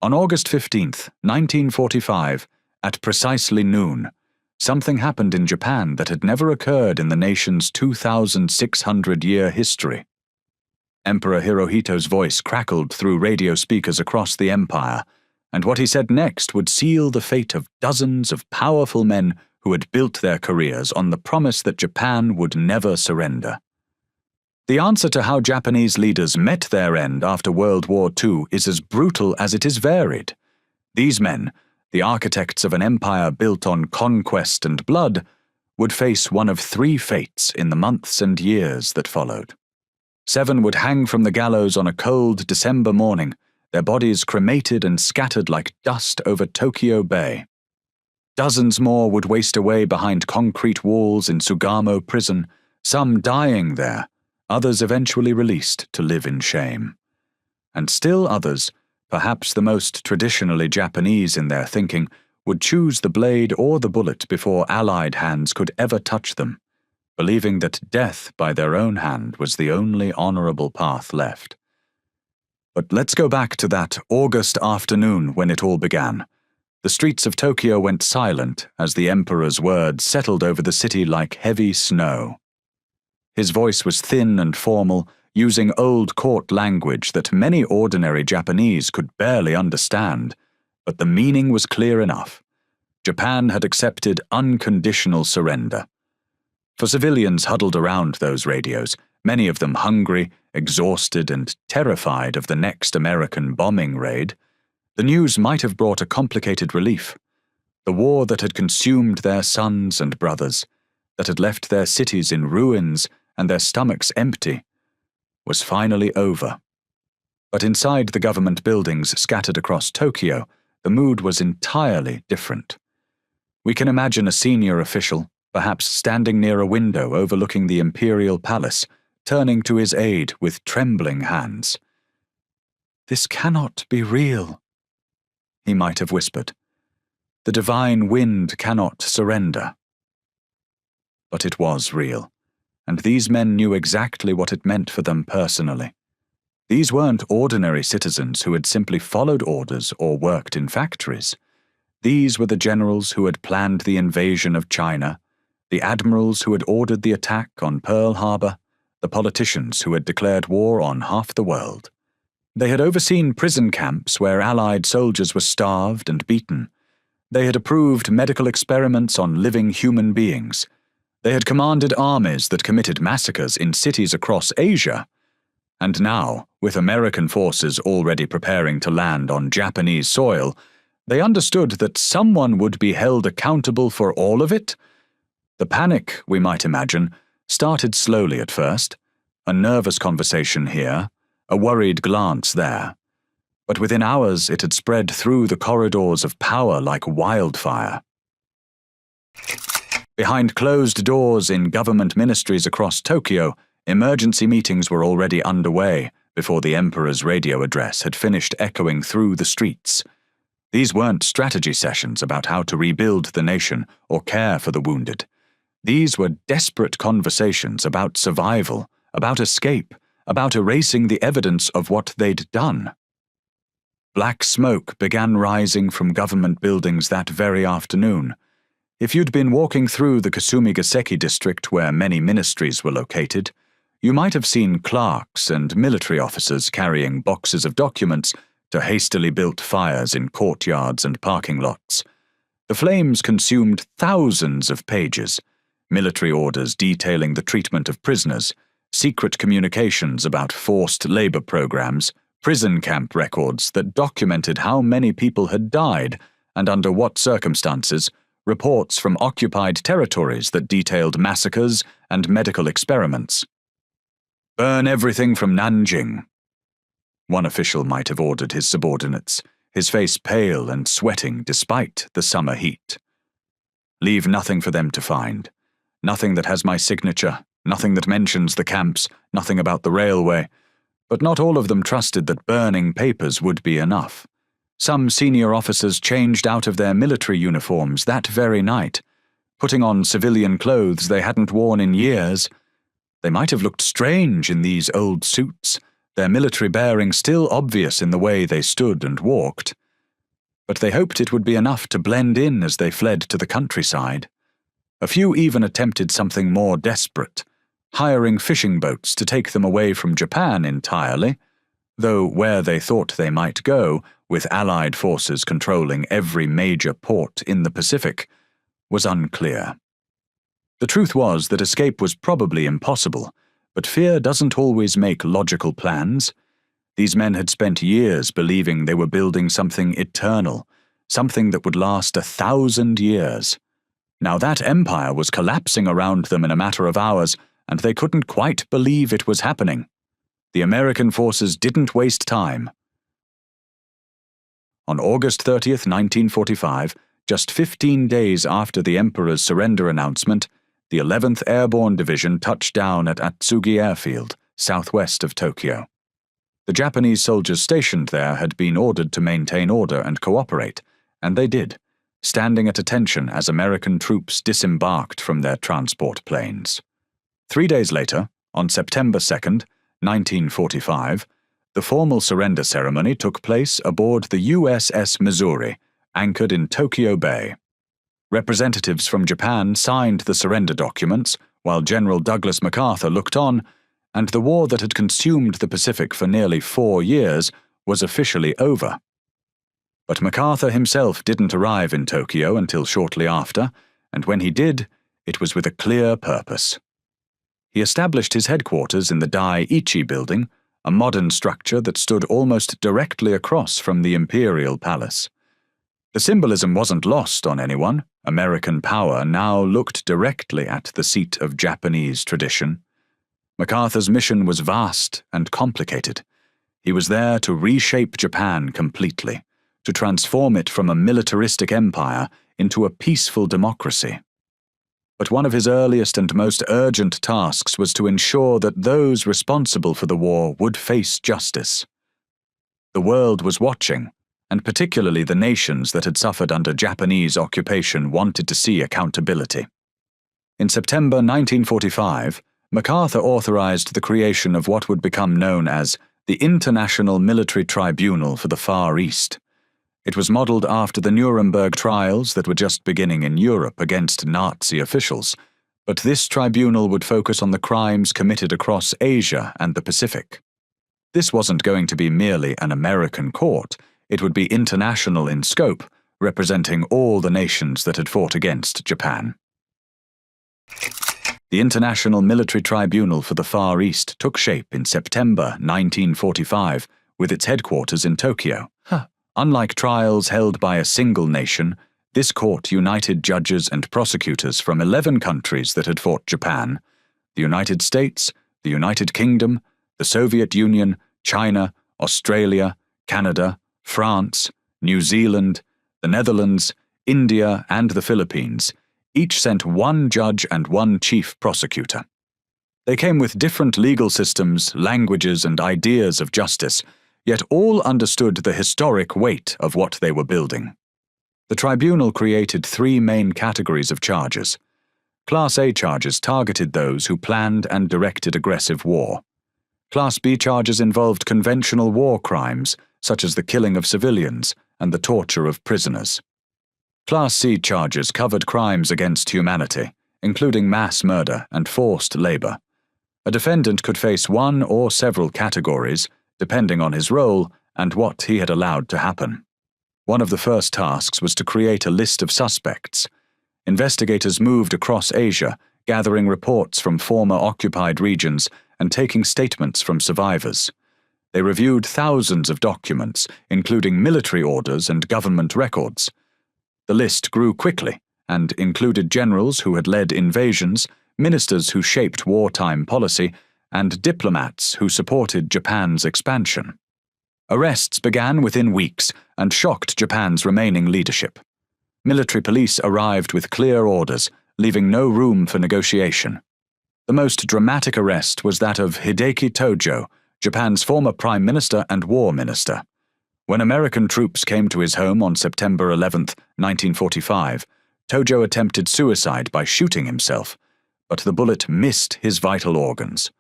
On August 15th, 1945, at precisely noon, something happened in Japan that had never occurred in the nation's 2,600-year history. Emperor Hirohito's voice crackled through radio speakers across the empire, and what he said next would seal the fate of dozens of powerful men who had built their careers on the promise that Japan would never surrender. The answer to how Japanese leaders met their end after World War II is as brutal as it is varied. These men, the architects of an empire built on conquest and blood, would face one of three fates in the months and years that followed. 7 would hang from the gallows on a cold December morning, their bodies cremated and scattered like dust over Tokyo Bay. Dozens more would waste away behind concrete walls in Sugamo Prison, some dying there, others eventually released to live in shame. And still others, perhaps the most traditionally Japanese in their thinking, would choose the blade or the bullet before Allied hands could ever touch them, believing that death by their own hand was the only honorable path left. But let's go back to that August afternoon when it all began. The streets of Tokyo went silent as the emperor's words settled over the city like heavy snow. His voice was thin and formal, using old court language that many ordinary Japanese could barely understand, but the meaning was clear enough. Japan had accepted unconditional surrender. For civilians huddled around those radios, many of them hungry, exhausted, and terrified of the next American bombing raid, the news might have brought a complicated relief. The war that had consumed their sons and brothers, that had left their cities in ruins and their stomachs empty, was finally over. But inside the government buildings scattered across Tokyo, the mood was entirely different. We can imagine a senior official, perhaps standing near a window overlooking the imperial palace, turning to his aide with trembling hands. "This cannot be real," he might have whispered. "The divine wind cannot surrender." But it was real, and these men knew exactly what it meant for them personally. These weren't ordinary citizens who had simply followed orders or worked in factories. These were the generals who had planned the invasion of China, the admirals who had ordered the attack on Pearl Harbor, the politicians who had declared war on half the world. They had overseen prison camps where Allied soldiers were starved and beaten. They had approved medical experiments on living human beings. They had commanded armies that committed massacres in cities across Asia. And now, with American forces already preparing to land on Japanese soil, they understood that someone would be held accountable for all of it. The panic, we might imagine, started slowly at first, a nervous conversation here, a worried glance there. But within hours it had spread through the corridors of power like wildfire. Behind closed doors in government ministries across Tokyo, emergency meetings were already underway before the emperor's radio address had finished echoing through the streets. These weren't strategy sessions about how to rebuild the nation or care for the wounded. These were desperate conversations about survival, about escape, about erasing the evidence of what they'd done. Black smoke began rising from government buildings that very afternoon. If you'd been walking through the Kasumigaseki district where many ministries were located, you might have seen clerks and military officers carrying boxes of documents to hastily built fires in courtyards and parking lots. The flames consumed thousands of pages, military orders detailing the treatment of prisoners, secret communications about forced labor programs, prison camp records that documented how many people had died and under what circumstances, reports from occupied territories that detailed massacres and medical experiments. "Burn everything from Nanjing," one official might have ordered his subordinates, his face pale and sweating despite the summer heat. "Leave nothing for them to find. Nothing that has my signature, nothing that mentions the camps, nothing about the railway." But not all of them trusted that burning papers would be enough. Some senior officers changed out of their military uniforms that very night, putting on civilian clothes they hadn't worn in years. They might have looked strange in these old suits, their military bearing still obvious in the way they stood and walked. but they hoped it would be enough to blend in as they fled to the countryside. A few even attempted something more desperate, hiring fishing boats to take them away from Japan entirely, though where they thought they might go, with Allied forces controlling every major port in the Pacific, was unclear. The truth was that escape was probably impossible, but fear doesn't always make logical plans. These men had spent years believing they were building something eternal, something that would last 1,000 years. Now that empire was collapsing around them in a matter of hours, and they couldn't quite believe it was happening. The American forces didn't waste time. On August 30th, 1945, just 15 days after the Emperor's surrender announcement, the 11th Airborne Division touched down at Atsugi Airfield, southwest of Tokyo. The Japanese soldiers stationed there had been ordered to maintain order and cooperate, and they did, standing at attention as American troops disembarked from their transport planes. 3 days later, on September 2nd, 1945, the formal surrender ceremony took place aboard the USS Missouri, anchored in Tokyo Bay. Representatives from Japan signed the surrender documents, while General Douglas MacArthur looked on, and the war that had consumed the Pacific for nearly 4 years was officially over. But MacArthur himself didn't arrive in Tokyo until shortly after, and when he did, it was with a clear purpose. He established his headquarters in the Dai-ichi building, a modern structure that stood almost directly across from the Imperial Palace. The symbolism wasn't lost on anyone. American power now looked directly at the seat of Japanese tradition. MacArthur's mission was vast and complicated. He was there to reshape Japan completely, to transform it from a militaristic empire into a peaceful democracy. But one of his earliest and most urgent tasks was to ensure that those responsible for the war would face justice. The world was watching, and particularly the nations that had suffered under Japanese occupation wanted to see accountability. In September 1945, MacArthur authorized the creation of what would become known as the International Military Tribunal for the Far East. It was modeled after the Nuremberg trials that were just beginning in Europe against Nazi officials, but this tribunal would focus on the crimes committed across Asia and the Pacific. This wasn't going to be merely an American court. It would be international in scope, representing all the nations that had fought against Japan. The International Military Tribunal for the Far East took shape in September 1945, with its headquarters in Tokyo. Unlike trials held by a single nation, this court united judges and prosecutors from 11 countries that had fought Japan: the United States, the United Kingdom, the Soviet Union, China, Australia, Canada, France, New Zealand, the Netherlands, India, and the Philippines. Each sent one judge and one chief prosecutor. They came with different legal systems, languages, and ideas of justice, yet all understood the historic weight of what they were building. The tribunal created 3 main categories of charges. Class A charges targeted those who planned and directed aggressive war. Class B charges involved conventional war crimes, such as the killing of civilians and the torture of prisoners. Class C charges covered crimes against humanity, including mass murder and forced labor. A defendant could face one or several categories, depending on his role and what he had allowed to happen. One of the first tasks was to create a list of suspects. Investigators moved across Asia, gathering reports from former occupied regions and taking statements from survivors. They reviewed thousands of documents, including military orders and government records. The list grew quickly and included generals who had led invasions, ministers who shaped wartime policy, and diplomats who supported Japan's expansion. Arrests began within weeks and shocked Japan's remaining leadership. Military police arrived with clear orders, leaving no room for negotiation. The most dramatic arrest was that of Hideki Tojo, Japan's former prime minister and war minister. When American troops came to his home on September 11, 1945, Tojo attempted suicide by shooting himself, but the bullet missed his vital organs.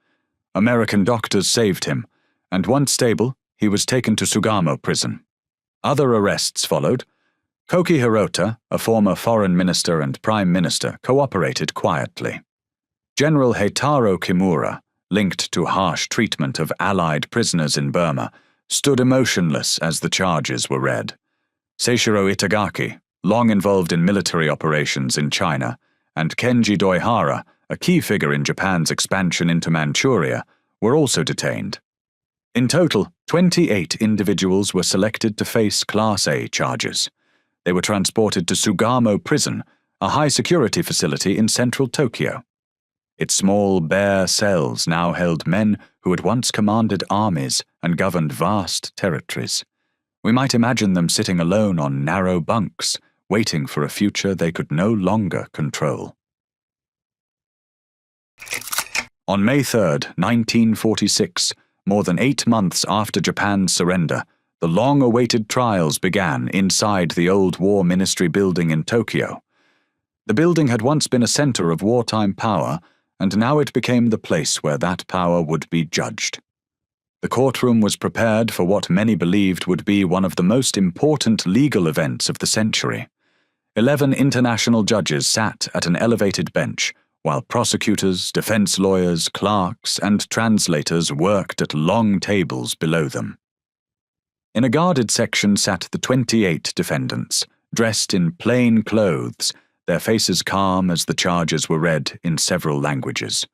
American doctors saved him, and once stable, he was taken to Sugamo Prison. Other arrests followed, Koki Hirota, a former foreign minister and prime minister, cooperated quietly. General Heitaro Kimura, linked to harsh treatment of Allied prisoners in Burma, stood emotionless as the charges were read. Seishiro Itagaki, long involved in military operations in China, and Kenji Doihara, a key figure in Japan's expansion into Manchuria, were also detained. In total, 28 individuals were selected to face Class A charges. They were transported to Sugamo Prison, a high-security facility in central Tokyo. Its small, bare cells now held men who had once commanded armies and governed vast territories. We might imagine them sitting alone on narrow bunks, waiting for a future they could no longer control. On May 3, 1946, more than 8 months after Japan's surrender, the long-awaited trials began inside the old War Ministry building in Tokyo. The building had once been a center of wartime power, and now it became the place where that power would be judged. The courtroom was prepared for what many believed would be one of the most important legal events of the century. 11 international judges sat at an elevated bench, while prosecutors, defense lawyers, clerks, and translators worked at long tables below them. In a guarded section sat the 28 defendants, dressed in plain clothes, their faces calm as the charges were read in several languages.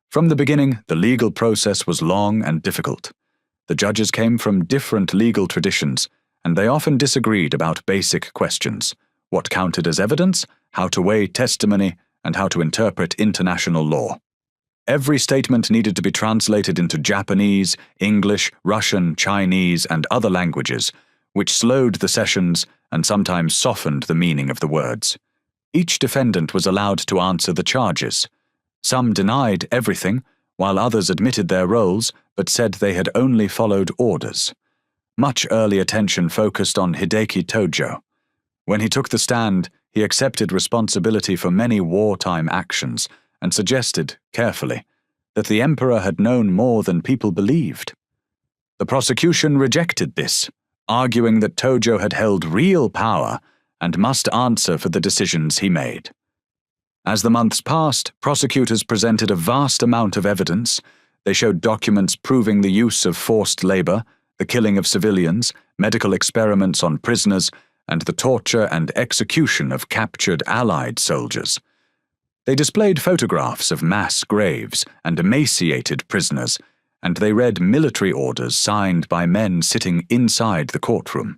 From the beginning, the legal process was long and difficult. The judges came from different legal traditions, and they often disagreed about basic questions: what counted as evidence, how to weigh testimony, and how to interpret international law. Every statement needed to be translated into Japanese, English, Russian, Chinese, and other languages, which slowed the sessions and sometimes softened the meaning of the words. Each defendant was allowed to answer the charges. Some denied everything, while others admitted their roles but said they had only followed orders. Much early attention focused on Hideki Tojo. When he took the stand, he accepted responsibility for many wartime actions and suggested, carefully, that the emperor had known more than people believed. The prosecution rejected this, arguing that Tojo had held real power and must answer for the decisions he made. As the months passed, prosecutors presented a vast amount of evidence. They showed documents proving the use of forced labor, the killing of civilians, medical experiments on prisoners, and the torture and execution of captured Allied soldiers. They displayed photographs of mass graves and emaciated prisoners, and they read military orders signed by men sitting inside the courtroom.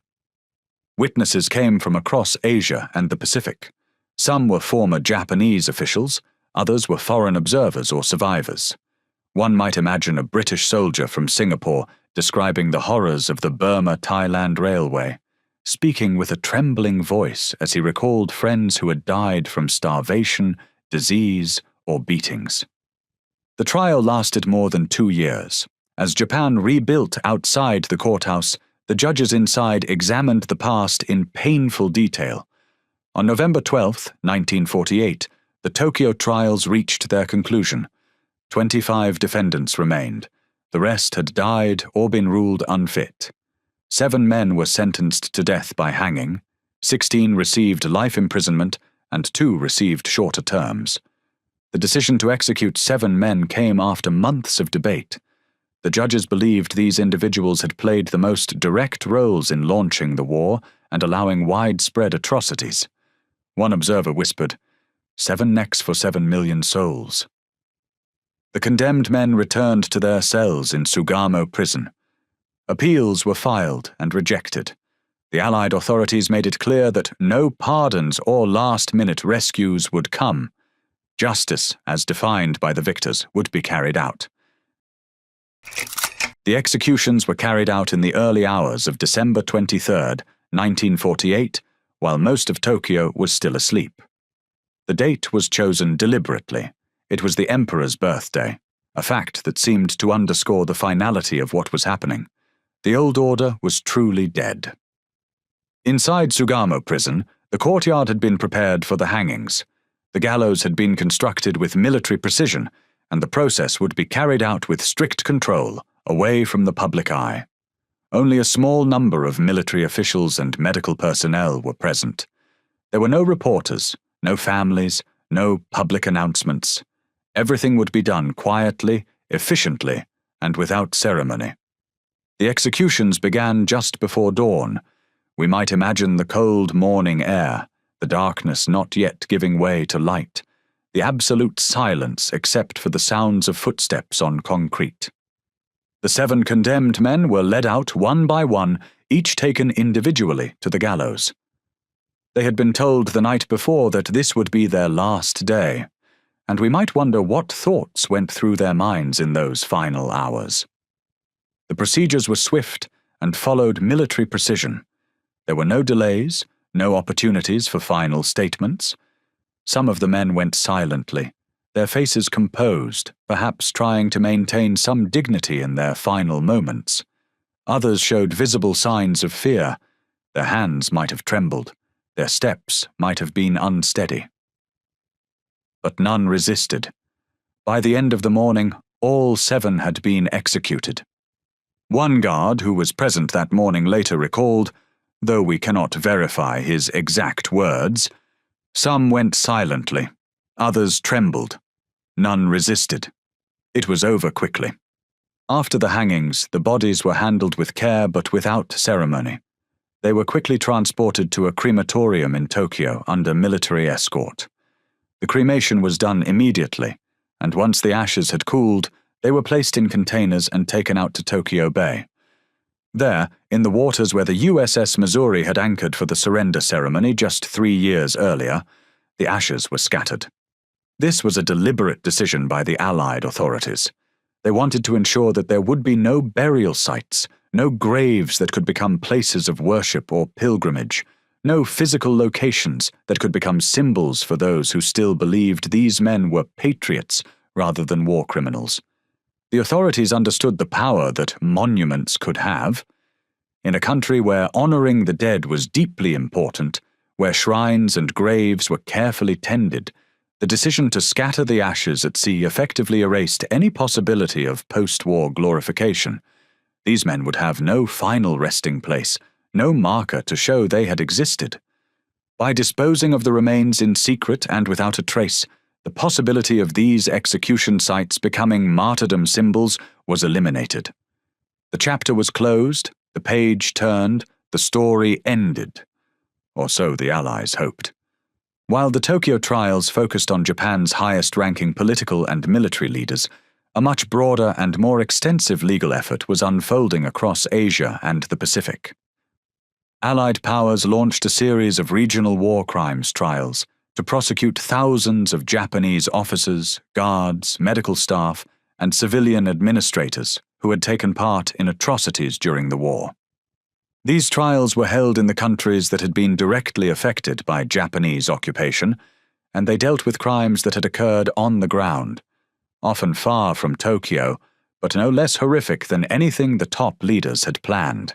Witnesses came from across Asia and the Pacific. Some were former Japanese officials, others were foreign observers or survivors. One might imagine a British soldier from Singapore describing the horrors of the Burma-Thailand Railway, speaking with a trembling voice as he recalled friends who had died from starvation, disease, or beatings. The trial lasted more than 2 years. As Japan rebuilt outside the courthouse, the judges inside examined the past in painful detail. On November 12, 1948, the Tokyo trials reached their conclusion. 25 defendants remained. The rest had died or been ruled unfit. 7 men were sentenced to death by hanging, 16 received life imprisonment, and 2 received shorter terms. The decision to execute 7 men came after months of debate. The judges believed these individuals had played the most direct roles in launching the war and allowing widespread atrocities. One observer whispered, "7 necks for 7 million souls." The condemned men returned to their cells in Sugamo Prison. Appeals were filed and rejected. The Allied authorities made it clear that no pardons or last-minute rescues would come. Justice, as defined by the victors, would be carried out. The executions were carried out in the early hours of December 23, 1948, while most of Tokyo was still asleep. The date was chosen deliberately. It was the emperor's birthday, a fact that seemed to underscore the finality of what was happening. The old order was truly dead. Inside Sugamo Prison, the courtyard had been prepared for the hangings. The gallows had been constructed with military precision, and the process would be carried out with strict control, away from the public eye. Only a small number of military officials and medical personnel were present. There were no reporters, no families, no public announcements. Everything would be done quietly, efficiently, and without ceremony. The executions began just before dawn. We might imagine the cold morning air, the darkness not yet giving way to light, the absolute silence except for the sounds of footsteps on concrete. The 7 condemned men were led out one by one, each taken individually to the gallows. They had been told the night before that this would be their last day, and we might wonder what thoughts went through their minds in those final hours. The procedures were swift and followed military precision. There were no delays, no opportunities for final statements. Some of the men went silently, their faces composed, perhaps trying to maintain some dignity in their final moments. Others showed visible signs of fear. Their hands might have trembled. Their steps might have been unsteady. But none resisted. By the end of the morning, all 7 had been executed. One guard who was present that morning later recalled, though we cannot verify his exact words, "Some went silently, others trembled. None resisted. It was over quickly." After the hangings, the bodies were handled with care but without ceremony. They were quickly transported to a crematorium in Tokyo under military escort. The cremation was done immediately, and once the ashes had cooled, they were placed in containers and taken out to Tokyo Bay. There, in the waters where the USS Missouri had anchored for the surrender ceremony just 3 years earlier, the ashes were scattered. This was a deliberate decision by the Allied authorities. They wanted to ensure that there would be no burial sites, no graves that could become places of worship or pilgrimage, no physical locations that could become symbols for those who still believed these men were patriots rather than war criminals. The authorities understood the power that monuments could have. In a country where honoring the dead was deeply important, where shrines and graves were carefully tended, the decision to scatter the ashes at sea effectively erased any possibility of post-war glorification. These men would have no final resting place, no marker to show they had existed. By disposing of the remains in secret and without a trace, the possibility of these execution sites becoming martyrdom symbols was eliminated. The chapter was closed, the page turned, the story ended. Or so the Allies hoped. While the Tokyo trials focused on Japan's highest-ranking political and military leaders, a much broader and more extensive legal effort was unfolding across Asia and the Pacific. Allied powers launched a series of regional war crimes trials to prosecute thousands of Japanese officers, guards, medical staff, and civilian administrators who had taken part in atrocities during the war. These trials were held in the countries that had been directly affected by Japanese occupation, and they dealt with crimes that had occurred on the ground, often far from Tokyo, but no less horrific than anything the top leaders had planned.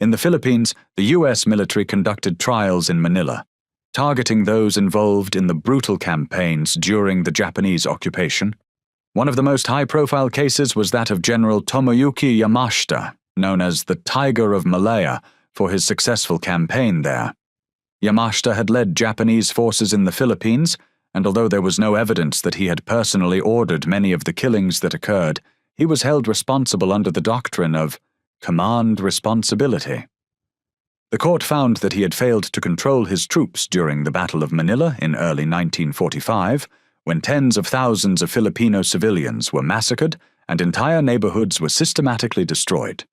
In the Philippines, the U.S. military conducted trials in Manila, targeting those involved in the brutal campaigns during the Japanese occupation. One of the most high-profile cases was that of General Tomoyuki Yamashita, known as the Tiger of Malaya, for his successful campaign there. Yamashita had led Japanese forces in the Philippines, and although there was no evidence that he had personally ordered many of the killings that occurred, he was held responsible under the doctrine of command responsibility. The court found that he had failed to control his troops during the Battle of Manila in early 1945, when tens of thousands of Filipino civilians were massacred and entire neighborhoods were systematically destroyed.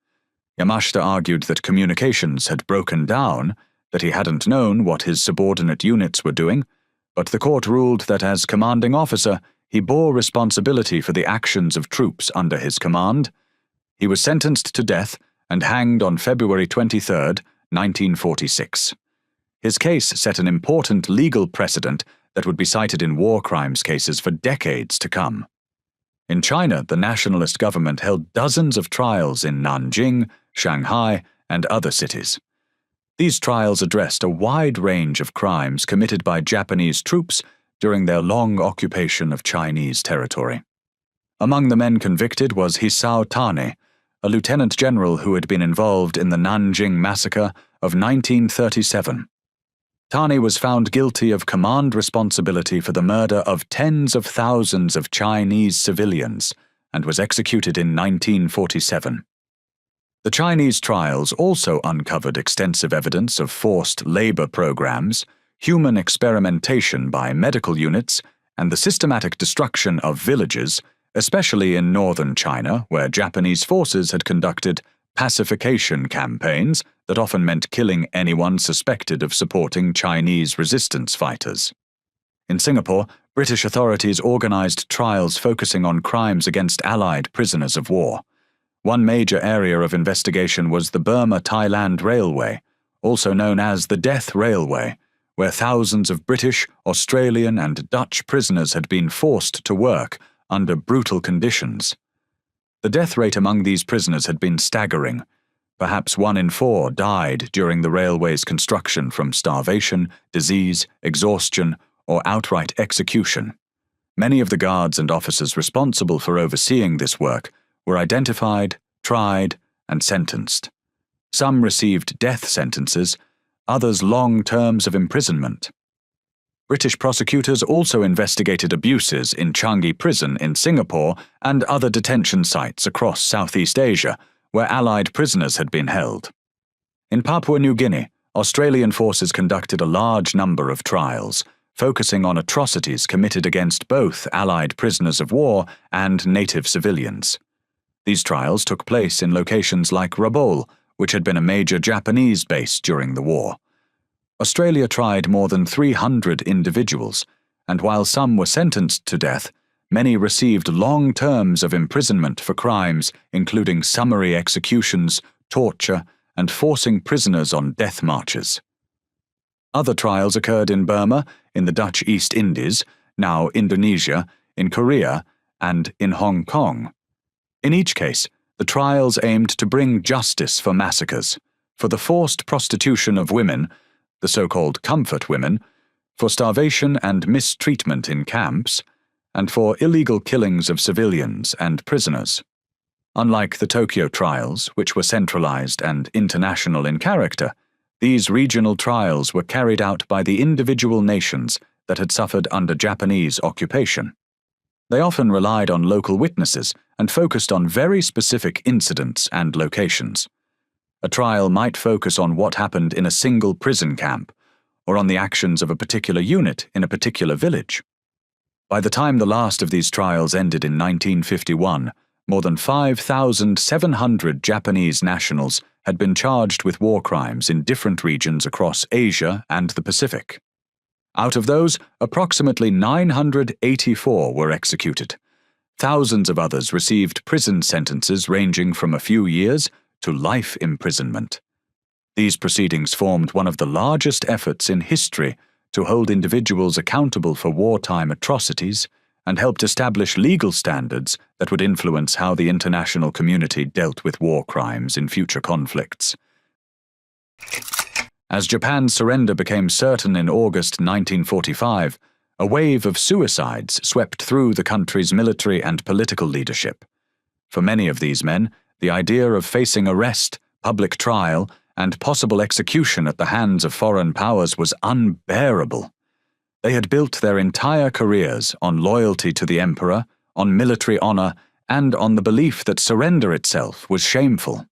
Yamashita argued that communications had broken down, that he hadn't known what his subordinate units were doing, but the court ruled that as commanding officer, he bore responsibility for the actions of troops under his command. He was sentenced to death and hanged on February 23, 1946. His case set an important legal precedent that would be cited in war crimes cases for decades to come. In China, the nationalist government held dozens of trials in Nanjing, Shanghai, and other cities. These trials addressed a wide range of crimes committed by Japanese troops during their long occupation of Chinese territory. Among the men convicted was Hisao Tane, a lieutenant general who had been involved in the Nanjing massacre of 1937. Tani was found guilty of command responsibility for the murder of tens of thousands of Chinese civilians and was executed in 1947. The Chinese trials also uncovered extensive evidence of forced labor programs, human experimentation by medical units, and the systematic destruction of villages, especially in northern China, where Japanese forces had conducted pacification campaigns that often meant killing anyone suspected of supporting Chinese resistance fighters. In Singapore, British authorities organized trials focusing on crimes against Allied prisoners of war. One major area of investigation was the Burma-Thailand Railway, also known as the Death Railway, where thousands of British, Australian, and Dutch prisoners had been forced to work under brutal conditions. The death rate among these prisoners had been staggering. Perhaps 1 in 4 died during the railway's construction from starvation, disease, exhaustion, or outright execution. Many of the guards and officers responsible for overseeing this work were identified, tried, and sentenced. Some received death sentences, others long terms of imprisonment. British prosecutors also investigated abuses in Changi Prison in Singapore and other detention sites across Southeast Asia, where Allied prisoners had been held. In Papua New Guinea, Australian forces conducted a large number of trials, focusing on atrocities committed against both Allied prisoners of war and native civilians. These trials took place in locations like Rabaul, which had been a major Japanese base during the war. Australia tried more than 300 individuals, and while some were sentenced to death, many received long terms of imprisonment for crimes including summary executions, torture, and forcing prisoners on death marches. Other trials occurred in Burma, in the Dutch East Indies, now Indonesia, in Korea, and in Hong Kong. In each case, the trials aimed to bring justice for massacres, for the forced prostitution of women, the so-called comfort women, for starvation and mistreatment in camps, and for illegal killings of civilians and prisoners. Unlike the Tokyo trials, which were centralized and international in character, these regional trials were carried out by the individual nations that had suffered under Japanese occupation. They often relied on local witnesses and focused on very specific incidents and locations. A trial might focus on what happened in a single prison camp, or on the actions of a particular unit in a particular village. By the time the last of these trials ended in 1951, more than 5,700 Japanese nationals had been charged with war crimes in different regions across Asia and the Pacific. Out of those, approximately 984 were executed. Thousands of others received prison sentences ranging from a few years to life imprisonment. These proceedings formed one of the largest efforts in history to hold individuals accountable for wartime atrocities and helped establish legal standards that would influence how the international community dealt with war crimes in future conflicts. As Japan's surrender became certain in August 1945, a wave of suicides swept through the country's military and political leadership. For many of these men, the idea of facing arrest, public trial, and possible execution at the hands of foreign powers was unbearable. They had built their entire careers on loyalty to the emperor, on military honor, and on the belief that surrender itself was shameful.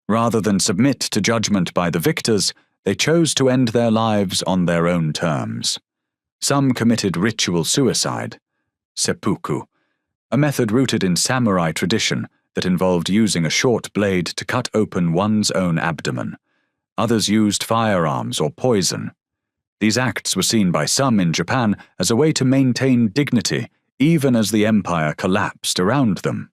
Rather than submit to judgment by the victors, they chose to end their lives on their own terms. Some committed ritual suicide, seppuku, a method rooted in samurai tradition that involved using a short blade to cut open one's own abdomen. Others used firearms or poison. These acts were seen by some in Japan as a way to maintain dignity, even as the empire collapsed around them.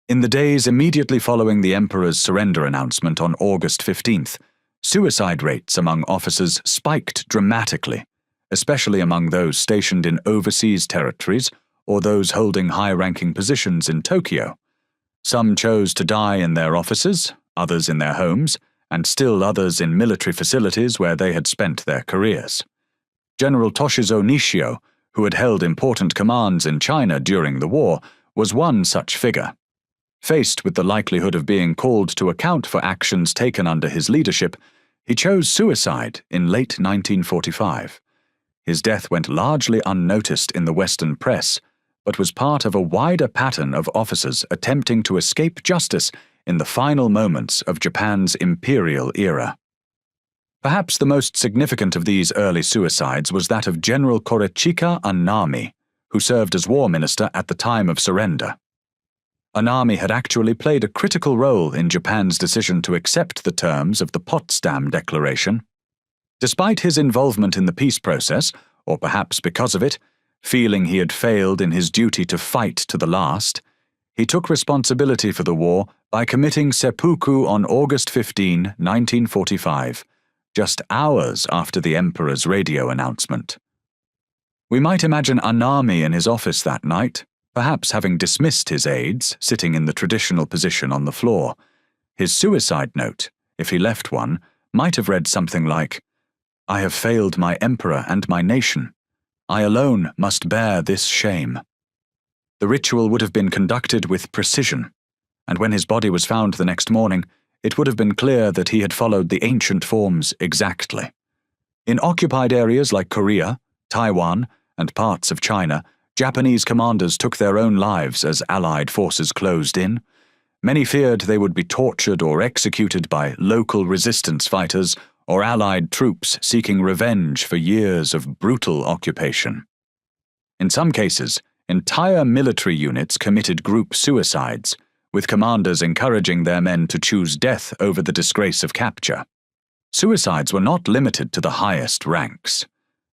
In the days immediately following the emperor's surrender announcement on August 15th, suicide rates among officers spiked dramatically, especially among those stationed in overseas territories or those holding high-ranking positions in Tokyo. Some chose to die in their offices, others in their homes, and still others in military facilities where they had spent their careers. General Toshizo Nishio, who had held important commands in China during the war, was one such figure. Faced with the likelihood of being called to account for actions taken under his leadership, he chose suicide in late 1945. His death went largely unnoticed in the Western press, but was part of a wider pattern of officers attempting to escape justice in the final moments of Japan's imperial era. Perhaps the most significant of these early suicides was that of General Korechika Anami, who served as war minister at the time of surrender. Anami had actually played a critical role in Japan's decision to accept the terms of the Potsdam Declaration. Despite his involvement in the peace process, or perhaps because of it, feeling he had failed in his duty to fight to the last, he took responsibility for the war by committing seppuku on August 15, 1945, just hours after the Emperor's radio announcement. We might imagine Anami in his office that night, perhaps having dismissed his aides, sitting in the traditional position on the floor. His suicide note, if he left one, might have read something like, "I have failed my emperor and my nation. I alone must bear this shame." The ritual would have been conducted with precision, and when his body was found the next morning, it would have been clear that he had followed the ancient forms exactly. In occupied areas like Korea, Taiwan, and parts of China, Japanese commanders took their own lives as Allied forces closed in. Many feared they would be tortured or executed by local resistance fighters or Allied troops seeking revenge for years of brutal occupation. In some cases, entire military units committed group suicides, with commanders encouraging their men to choose death over the disgrace of capture. Suicides were not limited to the highest ranks.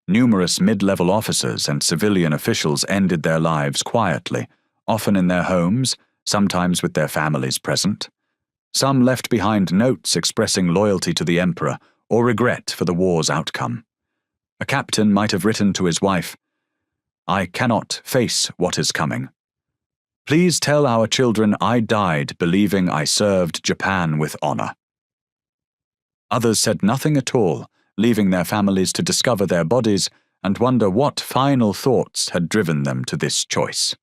Numerous mid-level officers and civilian officials ended their lives quietly, often in their homes, sometimes with their families present. Some left behind notes expressing loyalty to the emperor or regret for the war's outcome. A captain might have written to his wife, "I cannot face what is coming. Please tell our children I died believing I served Japan with honor." Others said nothing at all, leaving their families to discover their bodies and wonder what final thoughts had driven them to this choice.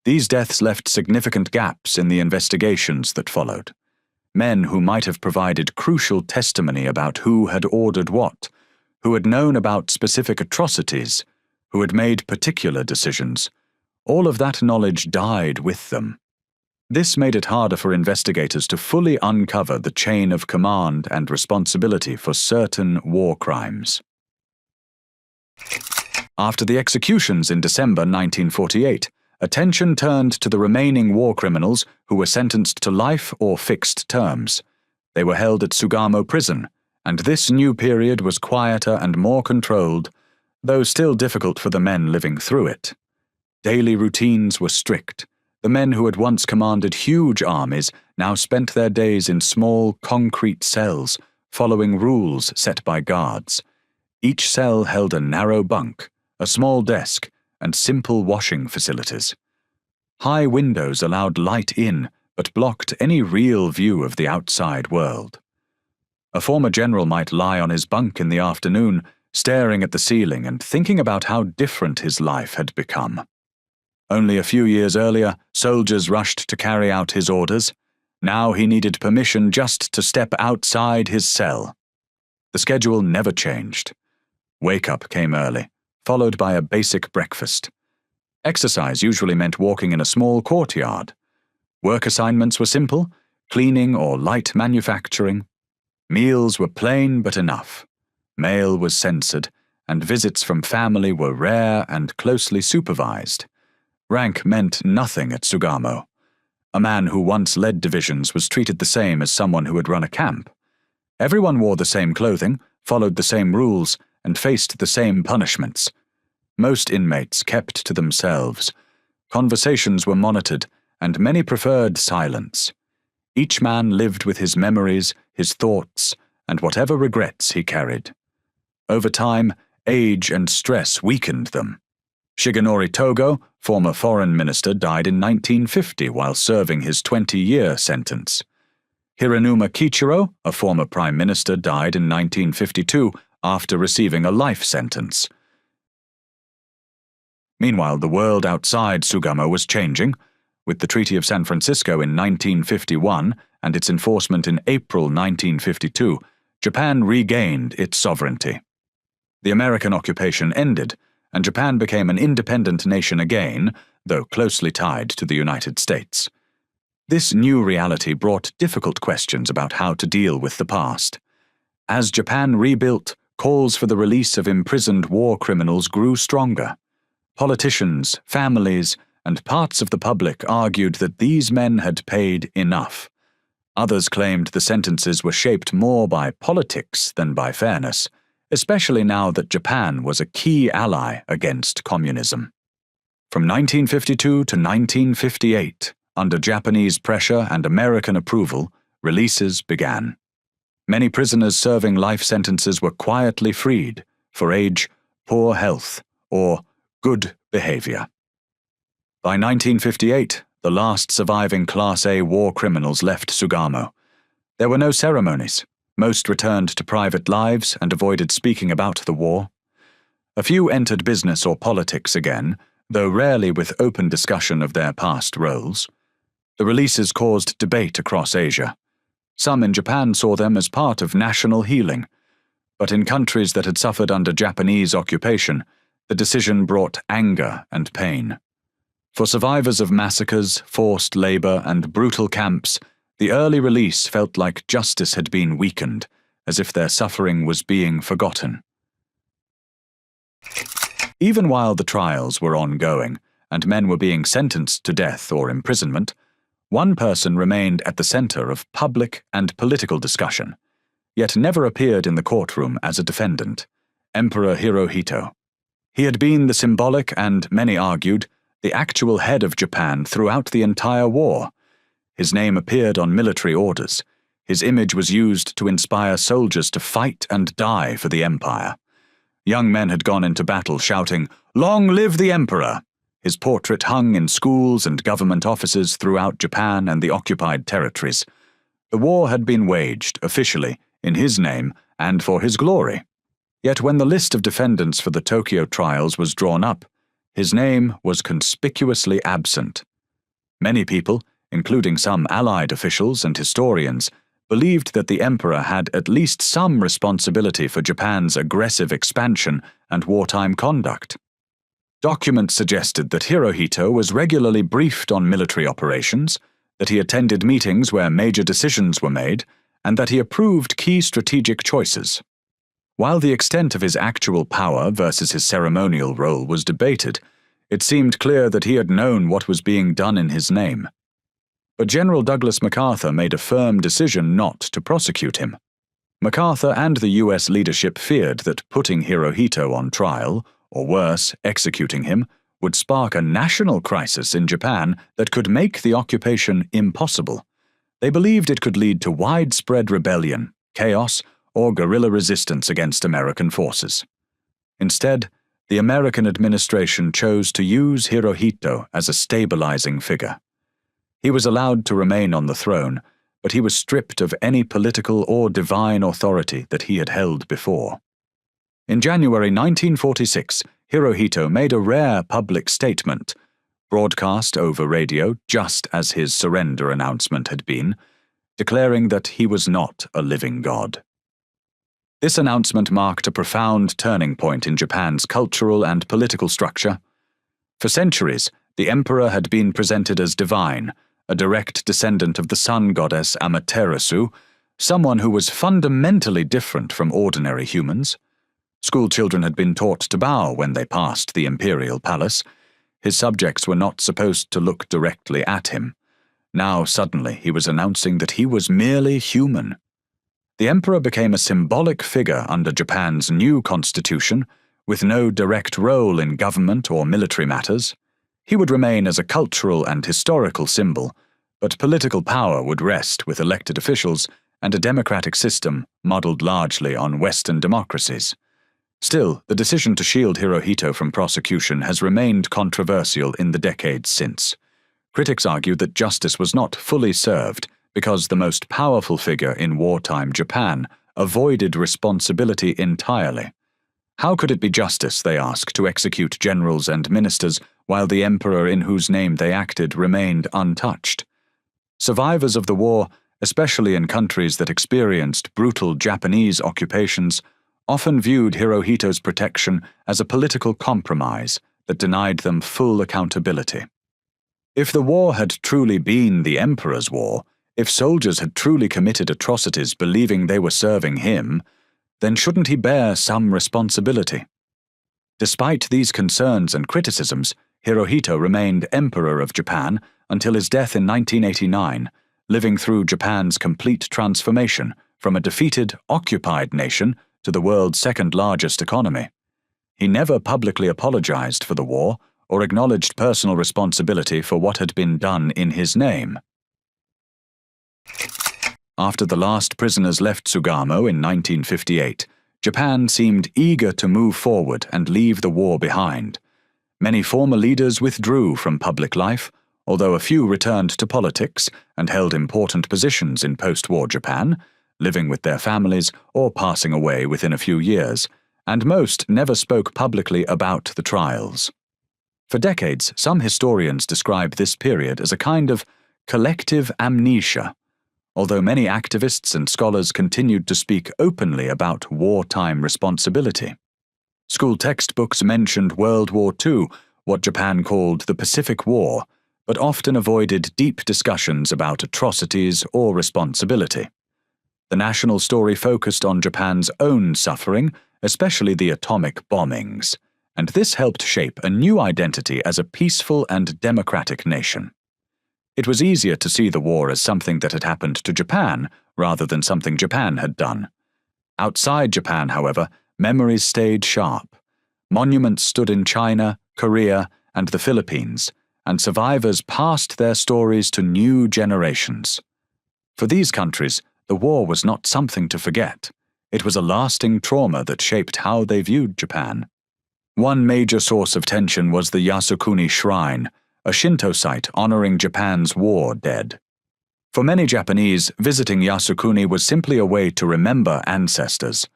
These deaths left significant gaps in the investigations that followed. Men who might have provided crucial testimony about who had ordered what, who had known about specific atrocities, who had made particular decisions, all of that knowledge died with them. This made it harder for investigators to fully uncover the chain of command and responsibility for certain war crimes. After the executions in December 1948, attention turned to the remaining war criminals who were sentenced to life or fixed terms. They were held at Sugamo Prison, and this new period was quieter and more controlled, though still difficult for the men living through it. Daily routines were strict. The men who had once commanded huge armies now spent their days in small, concrete cells, following rules set by guards. Each cell held a narrow bunk, a small desk, and simple washing facilities. High windows allowed light in, but blocked any real view of the outside world. A former general might lie on his bunk in the afternoon, staring at the ceiling and thinking about how different his life had become. Only a few years earlier, soldiers rushed to carry out his orders. Now he needed permission just to step outside his cell. The schedule never changed. Wake-up came early, followed by a basic breakfast. Exercise usually meant walking in a small courtyard. Work assignments were simple, cleaning or light manufacturing. Meals were plain but enough. Mail was censored, and visits from family were rare and closely supervised. Rank meant nothing at Sugamo. A man who once led divisions was treated the same as someone who had run a camp. Everyone wore the same clothing, followed the same rules, and faced the same punishments. Most inmates kept to themselves. Conversations were monitored, and many preferred silence. Each man lived with his memories, his thoughts, and whatever regrets he carried. Over time, age and stress weakened them. Shigenori Togo, former foreign minister, died in 1950 while serving his 20-year sentence. Hiranuma Kichiro, a former prime minister, died in 1952 after receiving a life sentence. Meanwhile, the world outside Sugamo was changing. With the Treaty of San Francisco in 1951 and its enforcement in April 1952, Japan regained its sovereignty. The American occupation ended, and Japan became an independent nation again, though closely tied to the United States. This new reality brought difficult questions about how to deal with the past. As Japan rebuilt, calls for the release of imprisoned war criminals grew stronger. Politicians, families, and parts of the public argued that these men had paid enough. Others claimed the sentences were shaped more by politics than by fairness, especially now that Japan was a key ally against communism. From 1952 to 1958, under Japanese pressure and American approval, releases began. Many prisoners serving life sentences were quietly freed for age, poor health, or good behavior. By 1958, the last surviving Class A war criminals left Sugamo. There were no ceremonies. Most returned to private lives and avoided speaking about the war. A few entered business or politics again, though rarely with open discussion of their past roles. The releases caused debate across Asia. Some in Japan saw them as part of national healing, but in countries that had suffered under Japanese occupation, the decision brought anger and pain. For survivors of massacres, forced labor, and brutal camps, the early release felt like justice had been weakened, as if their suffering was being forgotten. Even while the trials were ongoing, and men were being sentenced to death or imprisonment, one person remained at the center of public and political discussion, yet never appeared in the courtroom as a defendant: Emperor Hirohito. He had been the symbolic and, many argued, the actual head of Japan throughout the entire war. His name appeared on military orders. His image was used to inspire soldiers to fight and die for the empire. Young men had gone into battle shouting, "Long live the Emperor!" His portrait hung in schools and government offices throughout Japan and the occupied territories. The war had been waged, officially, in his name and for his glory. Yet when the list of defendants for the Tokyo trials was drawn up, his name was conspicuously absent. Many people, including some Allied officials and historians, believed that the emperor had at least some responsibility for Japan's aggressive expansion and wartime conduct. Documents suggested that Hirohito was regularly briefed on military operations, that he attended meetings where major decisions were made, and that he approved key strategic choices. While the extent of his actual power versus his ceremonial role was debated, it seemed clear that he had known what was being done in his name. But General Douglas MacArthur made a firm decision not to prosecute him. MacArthur and the U.S. leadership feared that putting Hirohito on trial, or worse, executing him, would spark a national crisis in Japan that could make the occupation impossible. They believed it could lead to widespread rebellion, chaos, or guerrilla resistance against American forces. Instead, the American administration chose to use Hirohito as a stabilizing figure. He was allowed to remain on the throne, but he was stripped of any political or divine authority that he had held before. In January 1946, Hirohito made a rare public statement, broadcast over radio just as his surrender announcement had been, declaring that he was not a living god. This announcement marked a profound turning point in Japan's cultural and political structure. For centuries, the emperor had been presented as divine, a direct descendant of the sun goddess Amaterasu, someone who was fundamentally different from ordinary humans. School children had been taught to bow when they passed the imperial palace. His subjects were not supposed to look directly at him. Now suddenly he was announcing that he was merely human. The emperor became a symbolic figure under Japan's new constitution, with no direct role in government or military matters. He would remain as a cultural and historical symbol, but political power would rest with elected officials and a democratic system modeled largely on Western democracies. Still, the decision to shield Hirohito from prosecution has remained controversial in the decades since. Critics argue that justice was not fully served because the most powerful figure in wartime Japan avoided responsibility entirely. How could it be justice, they ask, to execute generals and ministers while the emperor in whose name they acted remained untouched? Survivors of the war, especially in countries that experienced brutal Japanese occupations, often viewed Hirohito's protection as a political compromise that denied them full accountability. If the war had truly been the emperor's war, if soldiers had truly committed atrocities believing they were serving him, then shouldn't he bear some responsibility? Despite these concerns and criticisms, Hirohito remained Emperor of Japan until his death in 1989, living through Japan's complete transformation from a defeated, occupied nation to the world's second-largest economy. He never publicly apologized for the war or acknowledged personal responsibility for what had been done in his name. After the last prisoners left Sugamo in 1958, Japan seemed eager to move forward and leave the war behind. Many former leaders withdrew from public life, although a few returned to politics and held important positions in post-war Japan, living with their families or passing away within a few years, and most never spoke publicly about the trials. For decades, some historians describe this period as a kind of collective amnesia, although many activists and scholars continued to speak openly about wartime responsibility. School textbooks mentioned World War II, what Japan called the Pacific War, but often avoided deep discussions about atrocities or responsibility. The national story focused on Japan's own suffering, especially the atomic bombings, and this helped shape a new identity as a peaceful and democratic nation. It was easier to see the war as something that had happened to Japan rather than something Japan had done. Outside Japan, however, memories stayed sharp. Monuments stood in China, Korea, and the Philippines, and survivors passed their stories to new generations. For these countries, the war was not something to forget. It was a lasting trauma that shaped how they viewed Japan. One major source of tension was the Yasukuni Shrine, a Shinto site honoring Japan's war dead. For many Japanese, visiting Yasukuni was simply a way to remember ancestors.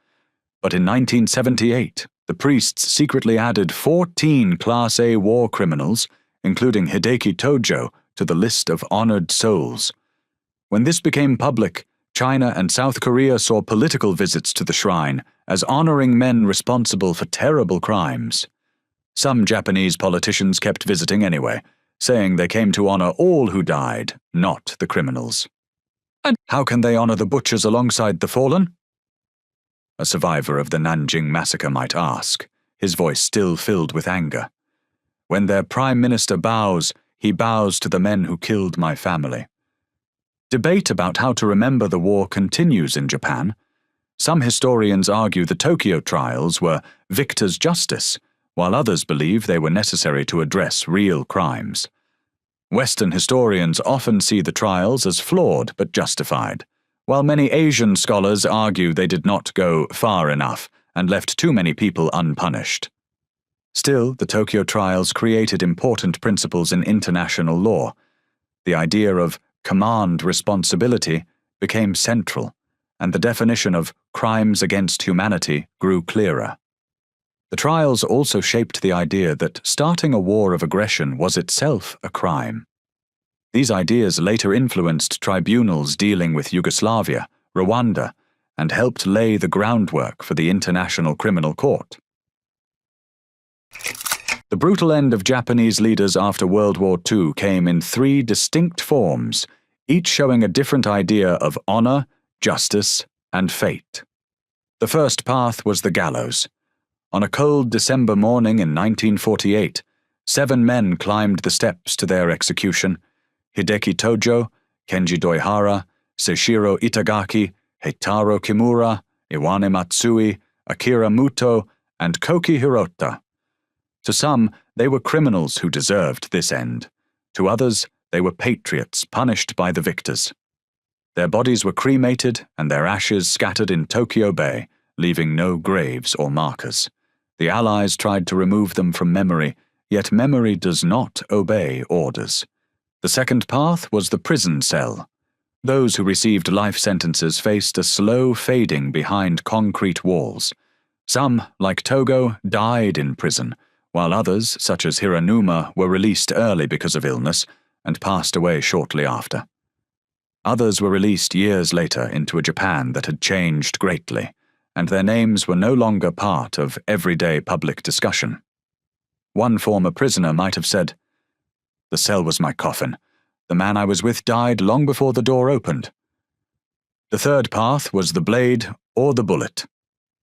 But in 1978, the priests secretly added 14 Class A war criminals, including Hideki Tojo, to the list of honored souls. When this became public, China and South Korea saw political visits to the shrine as honoring men responsible for terrible crimes. Some Japanese politicians kept visiting anyway, saying they came to honor all who died, not the criminals. And how can they honor the butchers alongside the fallen? A survivor of the Nanjing massacre might ask, his voice still filled with anger. When their prime minister bows, he bows to the men who killed my family. Debate about how to remember the war continues in Japan. Some historians argue the Tokyo trials were victor's justice, while others believe they were necessary to address real crimes. Western historians often see the trials as flawed but justified, while many Asian scholars argue they did not go far enough and left too many people unpunished. Still, the Tokyo trials created important principles in international law. The idea of command responsibility became central, and the definition of crimes against humanity grew clearer. The trials also shaped the idea that starting a war of aggression was itself a crime. These ideas later influenced tribunals dealing with Yugoslavia, Rwanda, and helped lay the groundwork for the International Criminal Court. The brutal end of Japanese leaders after World War II came in 3 distinct forms, each showing a different idea of honor, justice, and fate. The first path was the gallows. On a cold December morning in 1948, 7 men climbed the steps to their execution: Hideki Tojo, Kenji Doihara, Seishiro Itagaki, Heitaro Kimura, Iwane Matsui, Akira Muto, and Koki Hirota. To some, they were criminals who deserved this end. To others, they were patriots punished by the victors. Their bodies were cremated and their ashes scattered in Tokyo Bay, leaving no graves or markers. The Allies tried to remove them from memory, yet memory does not obey orders. The second path was the prison cell. Those who received life sentences faced a slow fading behind concrete walls. Some, like Togo, died in prison, while others, such as Hiranuma, were released early because of illness and passed away shortly after. Others were released years later into a Japan that had changed greatly, and their names were no longer part of everyday public discussion. One former prisoner might have said, "The cell was my coffin. The man I was with died long before the door opened." The third path was the blade or the bullet.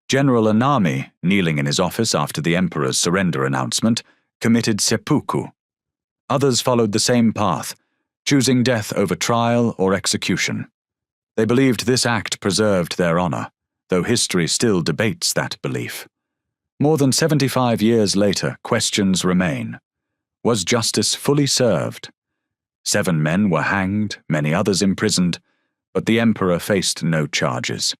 General Anami, kneeling in his office after the emperor's surrender announcement, committed seppuku. Others followed the same path, choosing death over trial or execution. They believed this act preserved their honor, though history still debates that belief. More than 75 years later, questions remain. Was justice fully served? 7 men were hanged, many others imprisoned, but the emperor faced no charges.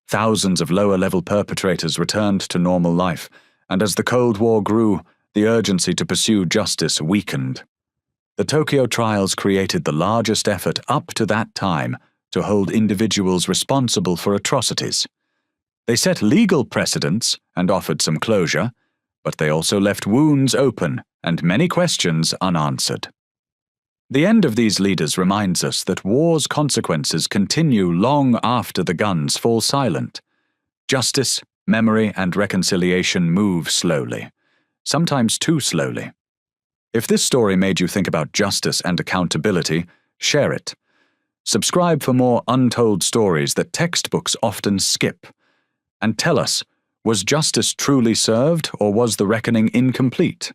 Thousands of lower-level perpetrators returned to normal life, and as the Cold War grew, the urgency to pursue justice weakened. The Tokyo trials created the largest effort up to that time to hold individuals responsible for atrocities. They set legal precedents and offered some closure, but they also left wounds open and many questions unanswered. The end of these leaders reminds us that war's consequences continue long after the guns fall silent. Justice, memory, and reconciliation move slowly, sometimes too slowly. If this story made you think about justice and accountability, share it. Subscribe for more untold stories that textbooks often skip. And tell us, was justice truly served, or was the reckoning incomplete?